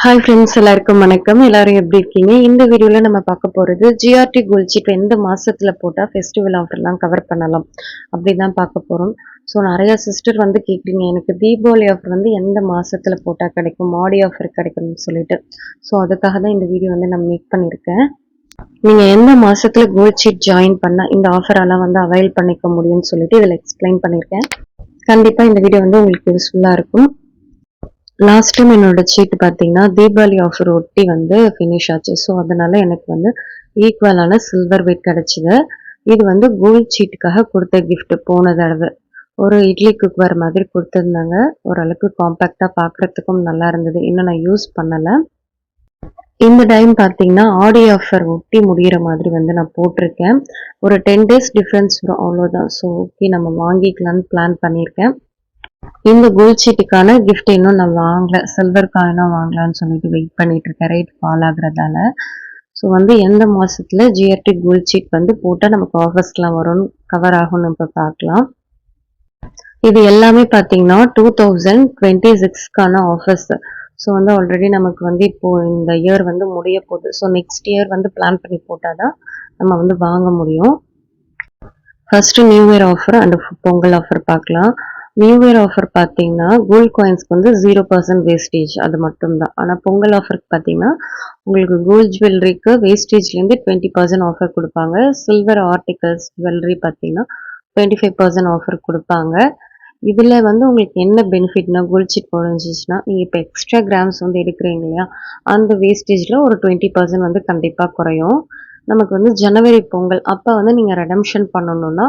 Hi friends, எல்லாருக்கும் வணக்கம். எல்லாரும் எப்படி இருக்கீங்க? இந்த வீடியோல நம்ம பார்க்க போறது ஜிஆர்டி கோல்ட் சீட் எந்த மாசத்துல போட்டா ஃபெஸ்டிவல் ஆஃபர்லாம் கவர் பண்ணலாம் அப்படிதான் பார்க்க போறோம். ஸோ நிறைய சிஸ்டர் வந்து கேட்குறீங்க, எனக்கு தீபாவளி ஆஃபர் வந்து எந்த மாசத்துல போட்டா கிடைக்கும், ஆடி ஆஃபர் கிடைக்கும்னு சொல்லிட்டு. ஸோ அதுக்காக தான் இந்த வீடியோ வந்து நான் மேக் பண்ணியிருக்கேன். நீங்க எந்த மாசத்துல கோல்ட் சீட் ஜாயின் பண்ணா இந்த ஆஃபர் எல்லாம் வந்து அவைல் பண்ணிக்க முடியும்னு சொல்லிட்டு இதில் எக்ஸ்பிளைன் பண்ணியிருக்கேன். கண்டிப்பா இந்த வீடியோ வந்து உங்களுக்கு யூஸ்ஃபுல்லா இருக்கும். லாஸ்ட் டைம் என்னோட சீட் பார்த்தீங்கன்னா தீபாவளி ஆஃபர் ஒட்டி வந்து ஃபினிஷ் ஆச்சு. ஸோ அதனால எனக்கு வந்து ஈக்குவலான சில்வர் வெயிட் கிடைச்சிது. இது வந்து கோல்ட் சீட்டுக்காக கொடுத்த கிஃப்ட். போன தடவை ஒரு இட்லி குக்வேர் மாதிரி கொடுத்துருந்தாங்க. ஓரளவுக்கு காம்பேக்டாக பார்க்குறதுக்கும் நல்லா இருந்தது. இன்னும் நான் யூஸ் பண்ணலை. இந்த டைம் பார்த்தீங்கன்னா ஆடி ஆஃபர் ஒட்டி முடிகிற மாதிரி வந்து நான் போட்டிருக்கேன். ஒரு 10 days டிஃப்ரென்ஸ் வரும், அவ்வளோதான். ஸோ ஓகே, நம்ம வாங்கிக்கலான்னு பிளான் பண்ணியிருக்கேன். இந்த கோல்ட் சீட்டுக்கான கிஃப்ட் இன்னும் நான் வாங்கல. சில்வர் காயினாக வாங்கலான்னு சொல்லிட்டு வெயிட் பண்ணிட்டு இருக்கேன், ரேட் ஃபால் ஆகுறதால. ஸோ வந்து எந்த மாசத்துல ஜிஆர்டி கோல்ட் சீட் வந்து போட்டால் நமக்கு ஆஃபர்ஸ்லாம் வரும், கவர் ஆகும்னு இப்போ பார்க்கலாம். இது எல்லாமே பார்த்தீங்கன்னா 2026க்கான ஆஃபர்ஸ். ஸோ வந்து ஆல்ரெடி நமக்கு வந்து இப்போ இந்த இயர் வந்து முடிய போகுது. ஸோ நெக்ஸ்ட் இயர் வந்து பிளான் பண்ணி போட்டால் தான் நம்ம வந்து வாங்க முடியும். First new year offer and Pongal offer பார்க்கலாம். நியூ இயர் ஆஃபர் பார்த்தீங்கன்னா கோல்ட் காயின்ஸ்க்கு வந்து 0% வேஸ்டேஜ், அது மட்டும்தான். ஆனால் பொங்கல் ஆஃபருக்கு பார்த்தீங்கன்னா உங்களுக்கு கோல்ட் ஜுவல்லரிக்கு வேஸ்டேஜ்லேருந்து 20% ஆஃபர் கொடுப்பாங்க. சில்வர் ஆர்டிகல்ஸ் ஜுவல்லரி பார்த்தீங்கன்னா 25% ஆஃபர் கொடுப்பாங்க. இதில் வந்து உங்களுக்கு என்ன பெனிஃபிட்னா, கோல்ட் சீட் குறைஞ்சிச்சுன்னா நீங்கள் இப்போ எக்ஸ்ட்ரா கிராம்ஸ் வந்து எடுக்கிறீங்க இல்லையா, அந்த வேஸ்டேஜில் ஒரு 20% வந்து கண்டிப்பாக குறையும். நமக்கு வந்து ஜனவரி பொங்கல் அப்போ வந்து நீங்கள் ரெடம்ஷன் பண்ணணும்னா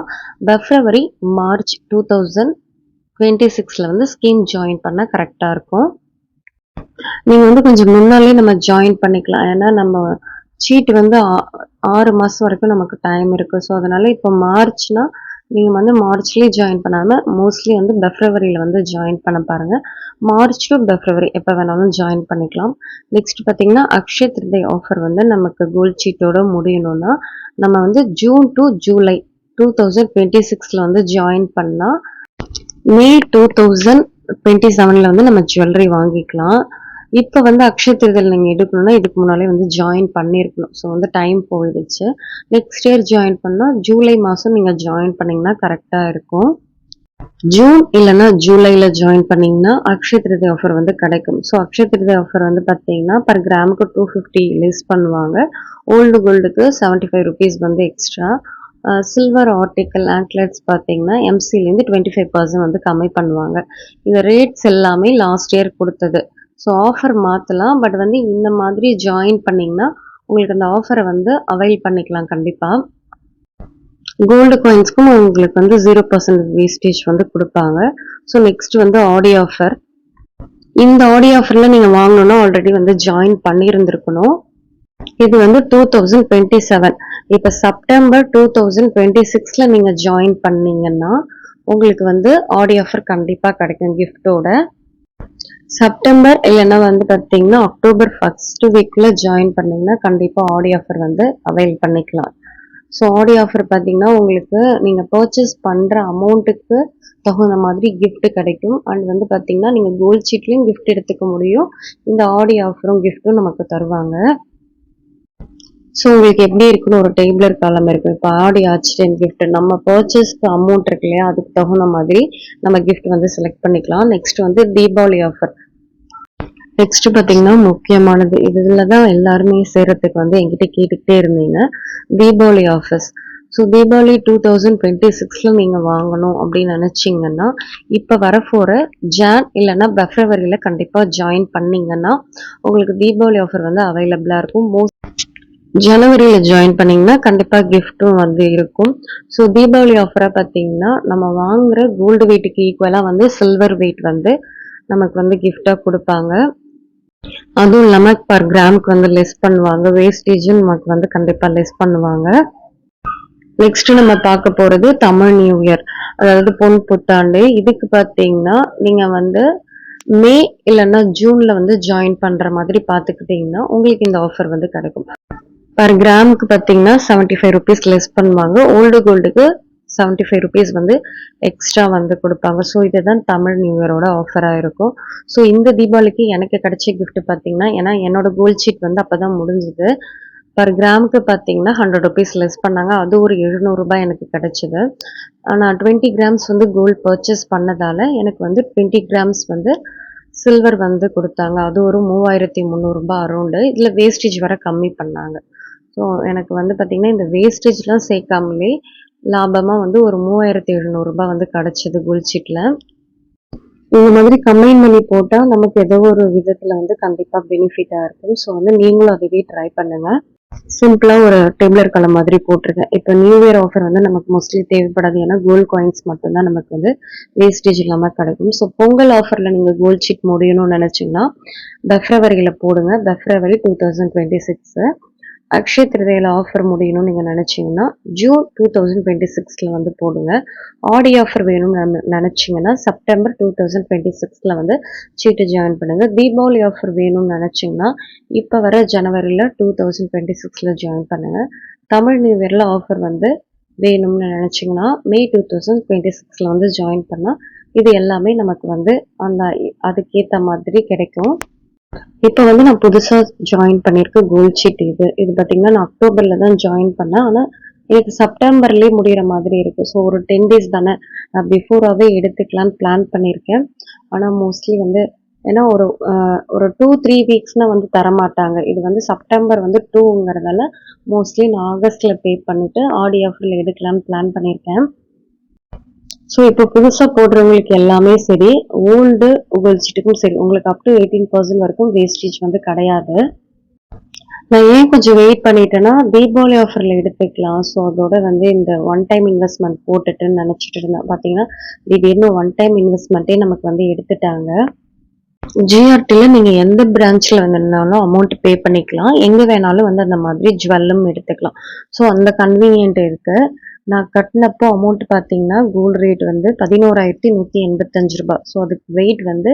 பிப்ரவரி மார்ச் 2026 வந்து ஸ்கீம் ஜாயின் பண்ணால் கரெக்டாக இருக்கும். நீங்கள் வந்து கொஞ்சம் முன்னாலே நம்ம ஜாயின் பண்ணிக்கலாம். ஏன்னா நம்ம சீட் வந்து 6 மாதம் வரைக்கும் நமக்கு டைம் இருக்குது. ஸோ அதனால் இப்போ மார்ச்னா நீங்கள் வந்து மார்ச்லேயே ஜாயின் பண்ணாமல் மோஸ்ட்லி வந்து பிப்ரவரியில் வந்து ஜாயின் பண்ண பாருங்கள். மார்ச் டு பிப்ரவரி எப்போ வேணாலும் ஜாயின் பண்ணிக்கலாம். நெக்ஸ்ட் பார்த்தீங்கன்னா அக்ஷய திருதை ஆஃபர் வந்து நமக்கு கோல்ட் சீட்டோட முடியணும்னா நம்ம வந்து ஜூன் டு ஜூலை 2026 வந்து ஜாயின் பண்ணால் மே 2027 வந்து நம்ம ஜுவல்லரி வாங்கிக்கலாம். இப்போ வந்து அக்ஷய திருதியில் நீங்கள் எடுக்கணும்னா இதுக்கு முன்னாலே வந்து ஜாயின் பண்ணியிருக்கணும். ஸோ வந்து டைம் போயிடுச்சு. நெக்ஸ்ட் இயர் ஜாயின் பண்ணால் ஜூலை மாதம் நீங்கள் ஜாயின் பண்ணிங்கன்னா கரெக்டாக இருக்கும். ஜூன் இல்லைன்னா ஜூலையில் ஜாயின் பண்ணிங்கன்னா அக்ஷய திருதி ஆஃபர் வந்து கிடைக்கும். ஸோ அக்ஷய திருதி ஆஃபர் வந்து பார்த்தீங்கன்னா பர் கிராமுக்கு 250 லெஸ் பண்ணுவாங்க. ஓல்டு கோல்டுக்கு 75 rupees வந்து எக்ஸ்ட்ரா. சில்வர் ஆர்டிக்கல் ஆங்க்லெட்ஸ் பார்த்தீங்கன்னா எம்சிலேருந்து 25% வந்து கம்மி பண்ணுவாங்க. இந்த ரேட்ஸ் எல்லாமே லாஸ்ட் இயர் கொடுத்தது. ஸோ ஆஃபர் மாற்றலாம். பட் வந்து இந்த மாதிரி ஜாயின் பண்ணிங்கன்னா உங்களுக்கு அந்த ஆஃபரை வந்து அவைல் பண்ணிக்கலாம் கண்டிப்பாக. கோல்டு காயின்ஸ்க்கும் உங்களுக்கு வந்து 0% வேஸ்டேஜ் வந்து கொடுப்பாங்க. ஸோ நெக்ஸ்ட் வந்து ஆடி ஆஃபர். இந்த ஆடி ஆஃபரில் நீங்கள் வாங்கணுன்னா ஆல்ரெடி வந்து ஜாயின் பண்ணியிருந்துருக்கணும். இது வந்து 2027. இப்போ செப்டம்பர் 2026 நீங்கள் ஜாயின் பண்ணீங்கன்னா உங்களுக்கு வந்து ஆடி ஆஃபர் கண்டிப்பாக கிடைக்கும் கிஃப்டோட. செப்டம்பர் இல்லைன்னா வந்து பார்த்தீங்கன்னா அக்டோபர் ஃபர்ஸ்ட் வீக்கில் ஜாயின் பண்ணிங்கன்னா கண்டிப்பாக ஆடி ஆஃபர் வந்து அவைல் பண்ணிக்கலாம். ஸோ ஆடி ஆஃபர் பார்த்தீங்கன்னா உங்களுக்கு நீங்கள் பர்ச்சேஸ் பண்ணுற அமௌண்ட்டுக்கு தகுந்த மாதிரி கிஃப்ட் கிடைக்கும். அண்ட் வந்து பார்த்தீங்கன்னா நீங்கள் கோல்ட் சீட்லேயும் கிஃப்ட் எடுத்துக்க முடியும். இந்த ஆடி ஆஃபரும் கிஃப்ட்டும் நமக்கு தருவாங்க. ஸோ உங்களுக்கு எப்படி இருக்குன்னு ஒரு டேபிளர் காலம் இருக்குது. இப்போ ஆடி ஆச்சு 10 கிஃப்ட், நம்ம பர்ச்சேஸ்க்கு அமௌண்ட் இருக்கு இல்லையா, அதுக்கு தகுந்த மாதிரி நம்ம கிஃப்ட் வந்து செலக்ட் பண்ணிக்கலாம். நெக்ஸ்ட் வந்து தீபாவளி ஆஃபர். நெக்ஸ்ட் பார்த்தீங்கன்னா முக்கியமானது, இதில் தான் எல்லாருமே சேர்றதுக்கு வந்து என்கிட்ட கேட்டுக்கிட்டே இருந்தீங்க, தீபாவளி ஆஃபர்ஸ். ஸோ தீபாவளி 2026 நீங்கள் வாங்கணும் அப்படின்னு நினச்சிங்கன்னா இப்போ வரப்போகிற ஜான் இல்லைன்னா பிப்ரவரியில் கண்டிப்பாக ஜாயின் பண்ணிங்கன்னா உங்களுக்கு தீபாவளி ஆஃபர் வந்து அவைலபிளாக இருக்கும். ஜனவரியில் ஜாயின் பண்ணிங்கன்னா கண்டிப்பாக கிஃப்ட்டும் வந்து இருக்கும். ஸோ தீபாவளி ஆஃபராக பார்த்தீங்கன்னா நம்ம வாங்குகிற கோல்டு வெயிட்டுக்கு ஈக்குவலாக வந்து சில்வர் வெயிட் வந்து நமக்கு வந்து கிஃப்டாக கொடுப்பாங்க. அதுவும் இல்லாமல் பர் கிராமுக்கு வந்து லெஸ் பண்ணுவாங்க. வேஸ்டேஜும் நமக்கு வந்து கண்டிப்பாக லெஸ் பண்ணுவாங்க. நெக்ஸ்ட் நம்ம பார்க்க போகிறது தமிழ் நியூ இயர், அதாவது பொன் புத்தாண்டு. இதுக்கு பார்த்தீங்கன்னா நீங்கள் வந்து மே இல்லைன்னா ஜூனில் வந்து ஜாயின் பண்ணுற மாதிரி பார்த்துக்கிட்டிங்கன்னா உங்களுக்கு இந்த ஆஃபர் வந்து கிடைக்கும். பர் கிராமுக்கு பார்த்தீங்கன்னா 75 rupees லெஸ் பண்ணுவாங்க. ஓல்டு கோல்டுக்கு 75 rupees வந்து எக்ஸ்ட்ரா வந்து கொடுப்பாங்க. ஸோ இதுதான் தமிழ் நியூ இயரோட ஆஃபராக இருக்கும். ஸோ இந்த தீபாவளிக்கு எனக்கு கிடைச்ச கிஃப்ட் பார்த்தீங்கன்னா, ஏன்னா என்னோட கோல்ட் ஷீட் வந்து அப்பதான் முடிஞ்சுது. பர் கிராமுக்கு பார்த்தீங்கன்னா 100 rupees லெஸ் பண்ணாங்க. அது ஒரு 700 ரூபாய் எனக்கு கிடைச்சது. நான் 20 கிராம்ஸ் வந்து கோல்ட் பர்ச்சேஸ் பண்ணதால எனக்கு வந்து 20 கிராம்ஸ் வந்து சில்வர் வந்து கொடுத்தாங்க. அது ஒரு 3300 ரூபாய் அரௌண்டு. இதில் வேஸ்டேஜ் வர கம்மி பண்ணாங்க. ஸோ எனக்கு வந்து பார்த்தீங்கன்னா இந்த வேஸ்டேஜ்லாம் சேர்க்காமலே லாபமாக வந்து ஒரு 3700 ரூபாய் வந்து கிடைச்சது கோல்ட் ஷீட்டில். இந்த மாதிரி கம்பைன் பண்ணி போட்டால் நமக்கு ஏதோ ஒரு விதத்தில் வந்து கண்டிப்பாக பெனிஃபிட்டாக இருக்கும். ஸோ வந்து நீங்களும் அதுவே ட்ரை பண்ணுங்கள். சிம்பிளாக ஒரு டெம்ளர் கலர் மாதிரி போட்டிருக்கேன். இப்போ நியூ இயர் ஆஃபர் வந்து நமக்கு மோஸ்ட்லி தேவைப்படாது. ஏன்னா கோல்ட் காயின்ஸ் மட்டும்தான் நமக்கு வந்து வேஸ்டேஜ் இல்லாமல் கிடைக்கும். ஸோ பொங்கல் ஆஃபரில் நீங்கள் கோல்ட் ஷீட் முடியணும்னு நினச்சிங்கன்னா பெப்ரவரியில் போடுங்க. பெப்ரவரி 2026. அக்ஷய திருதியில் ஆஃபர் முடியணும்னு நீங்கள் நினச்சிங்கன்னா ஜூன் 2026 வந்து போடுங்க. ஆடி ஆஃபர் வேணும்னு நினச்சிங்கன்னா செப்டம்பர் 2026 வந்து சீட்டு ஜாயின் பண்ணுங்கள். தீபாவளி ஆஃபர் வேணும்னு நினச்சிங்கன்னா இப்போ வர ஜனவரியில் 2026 ஜாயின் பண்ணுங்கள். தமிழ் நியூ இயரில் ஆஃபர் வந்து வேணும்னு நினச்சிங்கன்னா மே 2026 வந்து ஜாயின் பண்ணால் இது எல்லாமே நமக்கு வந்து அதுக்கேற்ற மாதிரி கிடைக்கும். இப்போ வந்து நான் புதுசாக ஜாயின் பண்ணியிருக்க கோல்ட் ஷீட் இது பார்த்தீங்கன்னா நான் அக்டோபரில் தான் ஜாயின் பண்ணேன். ஆனால் எனக்கு செப்டம்பர்லேயே முடிகிற மாதிரி இருக்குது. ஸோ ஒரு 10 days தானே, நான் பிஃபோராகவே எடுத்துக்கலான்னு பிளான் பண்ணியிருக்கேன். ஆனால் மோஸ்ட்லி வந்து ஏன்னா ஒரு 2-3 வீக்ஸ்னால் வந்து தரமாட்டாங்க. இது வந்து செப்டம்பர் வந்து 2ங்கிறதால மோஸ்ட்லி நான் ஆகஸ்ட்டில் பே பண்ணிவிட்டு ஆடி ஆஃபரில் எடுக்கலான்னு பிளான் பண்ணியிருக்கேன். ஸோ இப்போ புதுசாக போடுறவங்களுக்கு எல்லாமே சரி, ஓல்டு கோல்ட் ஷீட்டுக்கும் சரி, உங்களுக்கு அப் டு 18% வரைக்கும் வேஸ்டேஜ் வந்து கிடையாது. நான் ஏன் கொஞ்சம் வெயிட் பண்ணிட்டேன்னா தீபாவளி ஆஃபரில் எடுத்துக்கலாம். ஸோ அதோட வந்து இந்த ஒன் டைம் இன்வெஸ்ட்மெண்ட் போட்டுட்டுன்னு நினச்சிட்டு இருந்தேன். பார்த்தீங்கன்னா திடீர்னு ஒன் டைம் இன்வெஸ்ட்மெண்ட்டே நமக்கு வந்து எடுத்துட்டாங்க. ஜிஆர்டியில் நீங்கள் எந்த பிரான்ச்சில் வந்துருந்தாலும் அமௌண்ட் பே பண்ணிக்கலாம். எங்கே வேணாலும் வந்து அந்த மாதிரி ஜுவல்லும் எடுத்துக்கலாம். ஸோ அந்த கன்வீனியன்ட் இருக்குது. நான் கட்டினப்போ அமௌண்ட் பார்த்தீங்கன்னா கோல்டு ரேட் வந்து 11,185 ரூபாய். ஸோ அதுக்கு வெயிட் வந்து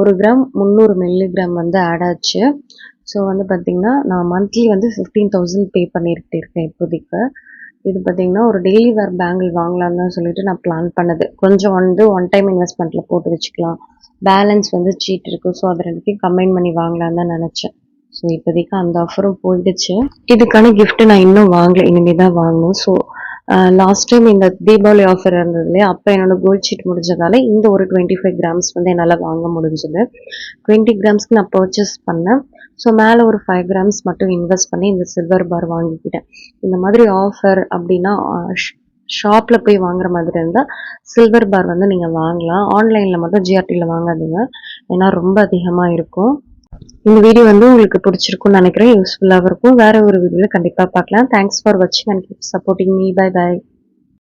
1 கிராம் 300 மில்லிகிராம் வந்து ஆட் ஆச்சு. ஸோ வந்து பார்த்தீங்கன்னா நான் மந்த்லி வந்து 15,000 பே பண்ணிட்டு இருக்கேன் இப்போதைக்கு. இது பார்த்தீங்கன்னா ஒரு டெய்லி வேர் பேங்கிள் வாங்கலாம்னு சொல்லிட்டு நான் பிளான் பண்ணது. கொஞ்சம் வந்து ஒன் டைம் இன்வெஸ்ட்மெண்ட்டில் போட்டு வச்சுக்கலாம். பேலன்ஸ் வந்து சீட் இருக்குது. ஸோ அதை ரெண்டுத்தையும் கம்பைன் பண்ணி வாங்கலான்னு தான் நினச்சேன். ஸோ இப்போதைக்கு அந்த ஆஃபரும் போயிடுச்சு. இதுக்கான கிஃப்ட்டு நான் இன்னும் வாங்கலை, இனிமேல் தான் வாங்கணும். ஸோ லாஸ்ட் டைம் இந்த தீபாவளி ஆஃபர் இருந்தது இல்லையா, அப்போ என்னோட கோல்ட் ஷீட் முடிஞ்சதால இந்த ஒரு 25 கிராம்ஸ் வந்து என்னால் வாங்க முடிஞ்சது. 20 கிராம்ஸ்க்கு நான் பர்ச்சேஸ் பண்ணேன். ஸோ மேலே ஒரு 5 கிராம்ஸ் மட்டும் இன்வெஸ்ட் பண்ணி இந்த சில்வர் பார் வாங்கிக்கிட்டேன். இந்த மாதிரி ஆஃபர் அப்படின்னா ஷாப்பில் போய் வாங்குற மாதிரி இருந்தால் சில்வர் பார் வந்து நீங்கள் வாங்கலாம். ஆன்லைனில் மட்டும் ஜிஆர்டியில் வாங்காதீங்க, ஏன்னா ரொம்ப அதிகமாக இருக்கும். இந்த வீடியோ வந்து உங்களுக்கு பிடிச்சிருக்கும்னு நினைக்கிறேன், யூஸ்ஃபுல்லாக இருக்கும். வேற ஒரு வீடியோவில் கண்டிப்பாக பார்க்கலாம். தேங்க்ஸ் ஃபார் வாட்சிங் and keep supporting me. Bye by.